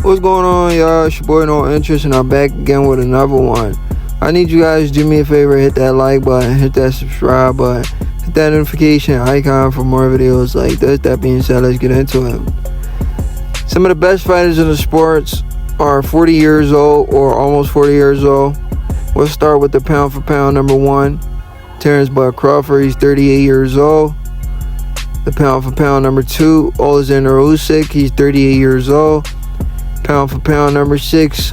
What's going on, y'all? It's your boy No Interest, and I'm back again with another one. I need you guys to do me a favor, hit that like button, hit that subscribe button, hit that notification icon for more videos like this. That being said, let's get into it. Some of the best fighters in the sports are 40 years old or almost 40 years old. We'll start with the pound for pound number one, Terence Crawford. He's 38 years old. The pound for pound number two, Oleksandr Uysk. He's 38 years old. Pound for pound number 6,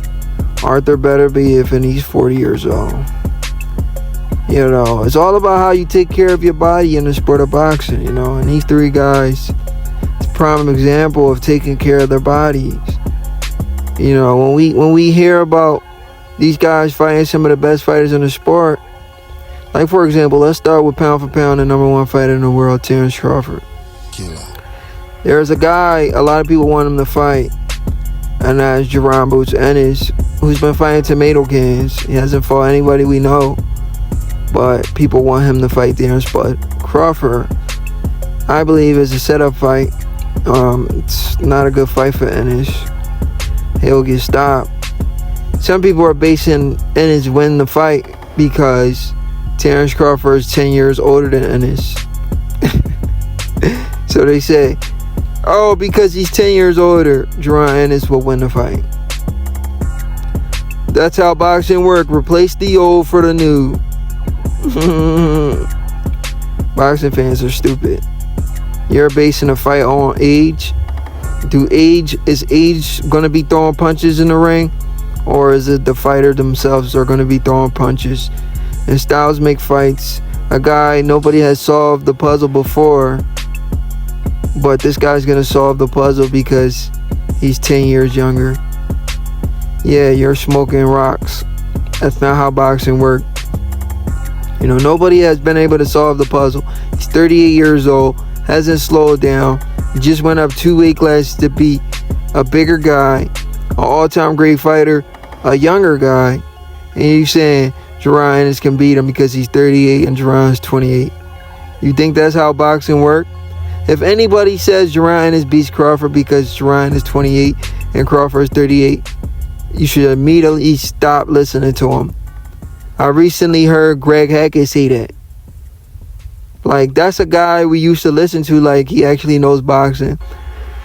Artur Beterbiev, and he's 40 years old. You know, it's all about how you take care of your body in the sport of boxing, you know, and these three guys, it's a prime example of taking care of their bodies. You know, when we hear about these guys fighting some of the best fighters in the sport, like for example, let's start with pound for pound, the number one fighter in the world, Terence Crawford. There's a guy, a lot of people want him to fight, and that's Jerron Boots Ennis, who's been fighting tomato cans. He hasn't fought anybody we know, but people want him to fight Terence Crawford. I believe it's a setup fight. It's not a good fight for Ennis. He'll get stopped. Some people are basing Ennis win the fight because Terence Crawford is 10 years older than Ennis. So they say, oh, because he's 10 years older, Jerron Ennis will win the fight. That's how boxing works. Replace the old for the new. Boxing fans are stupid. You're basing a fight on age. Is age going to be throwing punches in the ring? Or is it the fighter themselves are going to be throwing punches? And styles make fights. A guy, nobody has solved the puzzle before, but this guy's going to solve the puzzle because he's 10 years younger. Yeah, you're smoking rocks. That's not how boxing works. You know, nobody has been able to solve the puzzle. He's 38 years old, hasn't slowed down. He just went up 2 weight classes to beat a bigger guy, an all-time great fighter, a younger guy. And you're saying Jerron Ennis can beat him because he's 38 and Jerron's 28. You think that's how boxing works? If anybody says Jerron Ennis beats Crawford because Jerron is 28 and Crawford is 38, you should immediately stop listening to him. I recently heard Greg Hackett say that. Like, that's a guy we used to listen to like he actually knows boxing.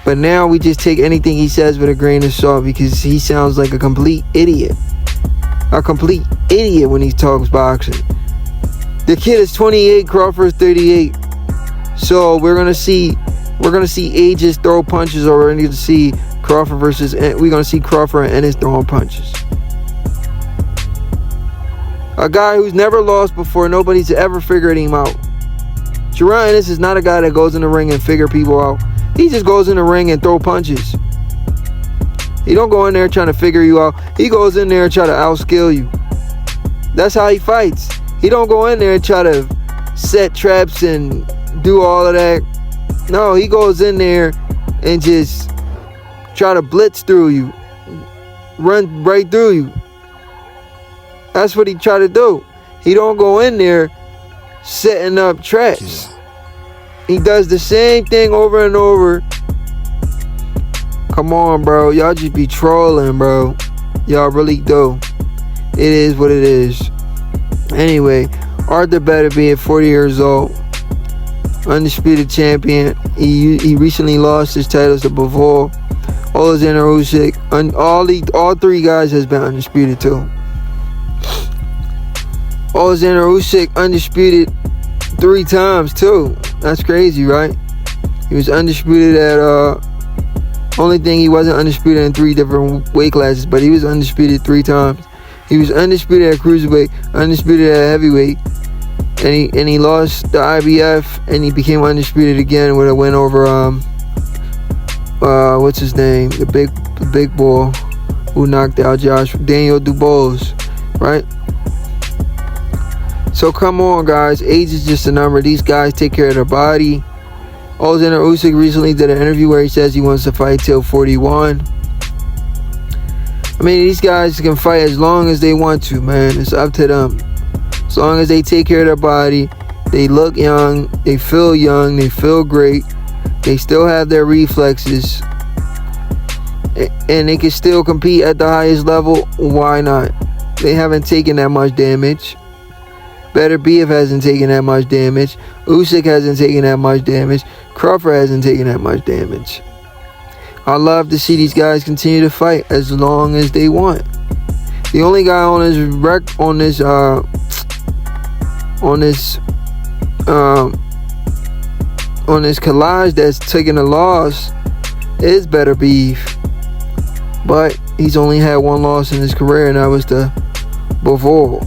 But now we just take anything he says with a grain of salt because he sounds like a complete idiot. A complete idiot when he talks boxing. The kid is 28, Crawford's 38. So we're gonna see ages throw punches, or we're gonna see Crawford and Ennis throwing punches. A guy who's never lost before, nobody's ever figured him out. Jerron Ennis is not a guy that goes in the ring and figure people out. He just goes in the ring and throw punches. He don't go in there trying to figure you out. He goes in there and try to outskill you. That's how he fights. He don't go in there and try to set traps and do all of that. No, he goes in there and just try to blitz through you, run right through you. That's what he try to do. He don't go in there setting up traps. He does the same thing over and over. Come on, bro. Y'all just be trolling, bro. Y'all really do. It is what it is. Anyway, Artur Beterbiev, 40 years old, undisputed champion. He recently lost his titles to Bivol, Oleksandr Uysk, and all three guys has been undisputed too. Oleksandr Uysk undisputed 3 times too. That's crazy, right? He was undisputed at only thing he wasn't undisputed in 3 different weight classes, but he was undisputed 3 times. He was undisputed at cruiserweight, undisputed at heavyweight, and he lost the IBF, and he became undisputed again with a win over what's his name, the big boy who knocked out Daniel Dubois, right? So come on, guys. Age is just a number. These guys take care of their body. Oleksandr Uysk recently did an interview where he says he wants to fight till 41. I mean, these guys can fight as long as they want to, man. It's up to them. As long as they take care of their body, they look young, they feel great, they still have their reflexes, and they can still compete at the highest level, why not? They haven't taken that much damage. Beterbiev hasn't taken that much damage. Usyk hasn't taken that much damage. Crawford hasn't taken that much damage. I love to see these guys continue to fight as long as they want. The only guy on this collage that's taking a loss is Beterbiev, but he's only had one loss in his career, and that was to Bivol.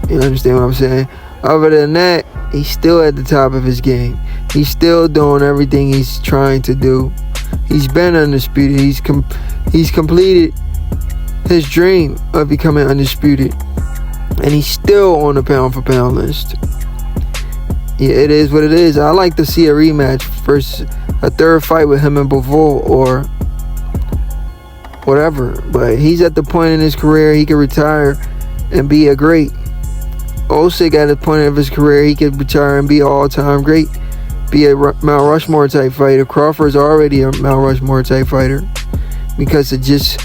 You understand what I'm saying? Other than that, he's still at the top of his game. He's still doing everything he's trying to do. He's been undisputed. He's completed his dream of becoming undisputed, and he's still on the pound for pound list. Yeah, it is what it is. I like to see a rematch versus a third fight with him and Bivol or whatever. But he's at the point in his career he could retire and be a great. Usyk at the point of his career he could retire and be an all-time great. Be a Mount Rushmore type fighter. Crawford's already a Mount Rushmore type fighter because of just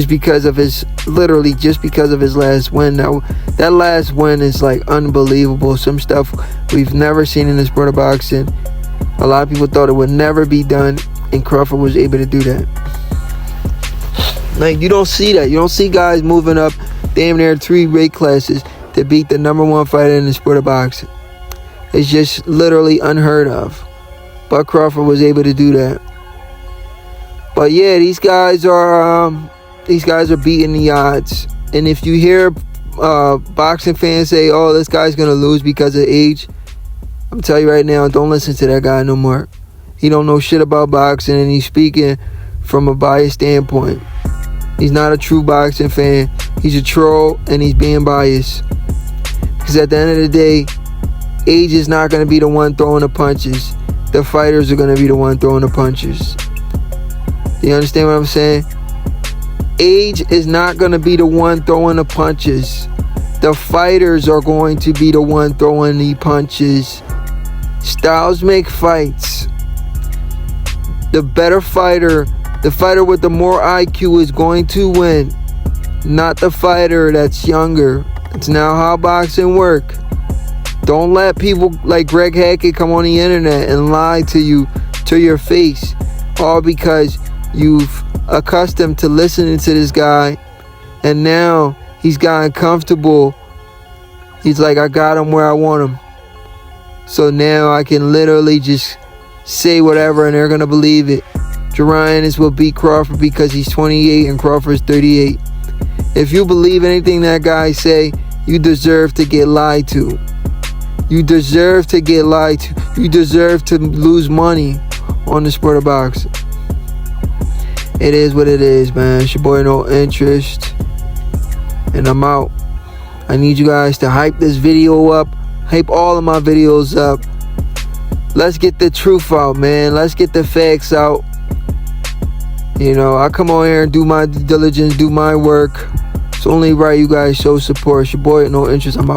because of his last win. Now that last win is like unbelievable. Some stuff we've never seen in the sport of boxing. A lot of people thought it would never be done, and Crawford was able to do that. Like, you don't see that. You don't see guys moving up damn near 3 weight classes to beat the #1 fighter in the sport of boxing. It's just literally unheard of. But Crawford was able to do that. But yeah, these guys are beating the odds. And if you hear boxing fans say, "Oh, this guy's gonna lose because of age," I'm telling you right now, don't listen to that guy no more. He don't know shit about boxing, and he's speaking from a biased standpoint. He's not a true boxing fan. He's a troll, and he's being biased. Because at the end of the day, age is not going to be the one throwing the punches. The fighters are going to be the one throwing the punches. You understand what I'm saying? Age is not going to be the one throwing the punches. The fighters are going to be the one throwing the punches. Styles make fights. The better fighter, the fighter with the more IQ is going to win. Not the fighter that's younger. It's now how boxing works. Don't let people like Greg Hackett come on the internet and lie to you to your face. All because you've accustomed to listening to this guy, and now he's gotten comfortable. He's like, I got him where I want him. So now I can literally just say whatever and they're going to believe it. Jarianis will beat Crawford because he's 28 and Crawford's 38. If you believe anything that guy say, you deserve to get lied to. You deserve to get lied to. You deserve to lose money on the sport of boxing. It is what it is, man. It's your boy No Interest, and I'm out. I need you guys to hype this video up. Hype all of my videos up. Let's get the truth out, man. Let's get the facts out. You know, I come on here and do my due diligence, do my work. It's only right you guys show support. It's your boy No Interest. I'm out.